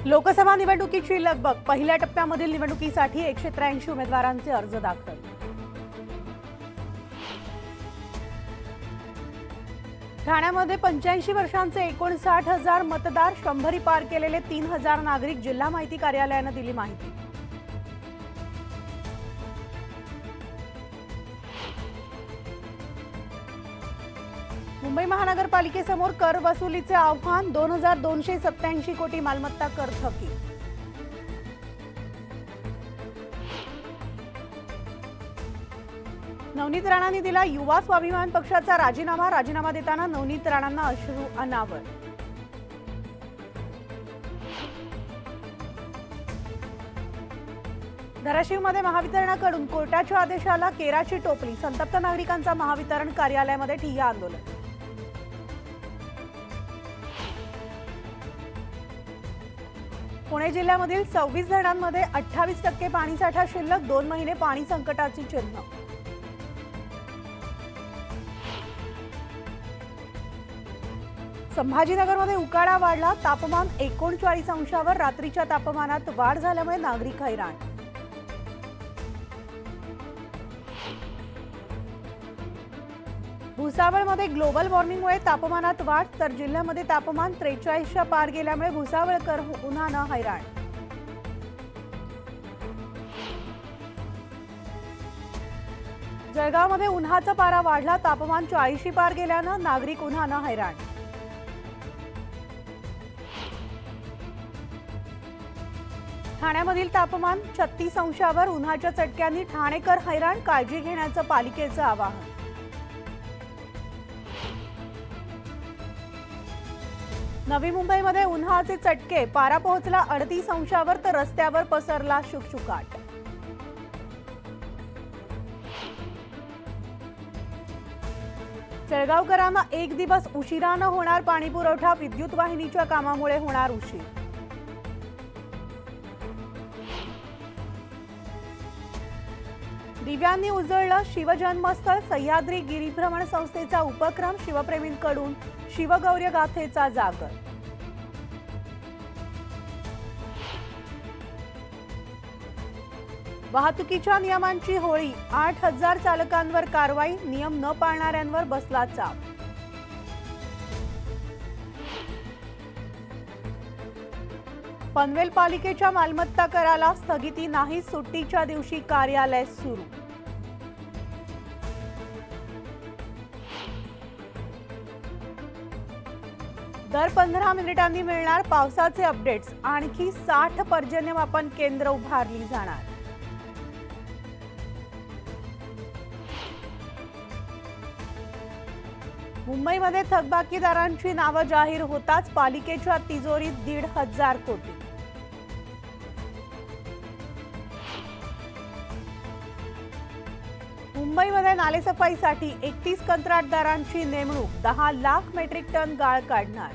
लोकसभा निवडणुकीची लगबग। पहिल्या टप्प्यामधील निवडणुकीसाठी 183 उमेदवारांचे अर्ज दाखल। ठाण्यामध्ये 85 वर्षांचे 59,000 मतदार, 100 पार केलेले 3,000 नागरिक। जिल्हा माहिती कार्यालयाने दिली माहिती। मुंबई महानगरपालिकेसमोर कर वसुलीचे आव्हान। 2287 कोटी मालमत्ता कर थकीत। नवनीत राणांनी दिला युवा स्वाभिमान पक्षाचा राजीनामा। राजीनामा देताना नवनीत राणांना अश्रू अनावर। धाराशिवमध्ये महावितरणाकडून कोर्टाच्या आदेशाला केराची टोपली। संतप्त नागरिकांचा महावितरण कार्यालयामध्ये ठिय्या आंदोलन। पुणे जिल्ह्यामधील 26 धरणांमध्ये 28% पाणीसाठा शिल्लक। 2 महिने पाणी संकटाची चिन्ह। संभाजीनगरमध्ये उकाडा वाढला। तापमान 39 अंशावर। रात्रीच्या तापमानात वाढ झाल्यामुळे नागरिक हैराण। भुसावळमध्ये ग्लोबल वॉर्मिंगमुळे तापमानात वाढ, तर जिल्ह्यामध्ये तापमान 43च्या पार गेल्यामुळे भुसावळकर उन्हानं हैराण। जळगावमध्ये उन्हाचा पारा वाढला। तापमान 40 पार गेल्यानं नागरिक उन्हानं हैराण। ठाण्यामधील तापमान 36 अंशावर। उन्हाच्या चटक्यांनी ठाणेकर हैराण। काळजी घेण्याचं पालिकेचं आवाहन। नवी मुंबईमध्ये उन्हाचे चटके। पारा पोहोचला 38 अंशावर, तर रस्त्यावर पसरला शुकशुकाट। जळगावकरांना 1 दिवस उशिरानं होणार पाणी पुरवठा। विद्युत वाहिनीच्या कामामुळे होणार उशीर। दिव्यांनी उजळलं शिवजन्मस्थळ। सह्याद्री गिरिभ्रमण संस्थेचा उपक्रम। शिवप्रेमींकडून शिवगौर्य गाथेचा जागर। वाहतुकीच्या नियमांची होळी। 8,000 चालकांवर कारवाई। नियम न पाळणाऱ्यांवर बसला चाप। पनवेल पालिकेच्या मालमत्ता कराला स्थगिती नाही। सुट्टीच्या दिवशी कार्यालय सुरू। दर 15 मिनिटांनी मिळणार पावसाचे अपडेट्स। आणखी 60 पर्जन्यमापन केंद्र उभारली जाणार। मुंबईमध्ये थकबाकीदारांची नावं जाहीर होताच पालिकेच्या तिजोरीत 1,500 कोटी। मुंबईमध्ये नालेसफाईसाठी 31 कंत्राटदारांची नेमणूक। 10 लाख मेट्रिक टन गाळ काढणार।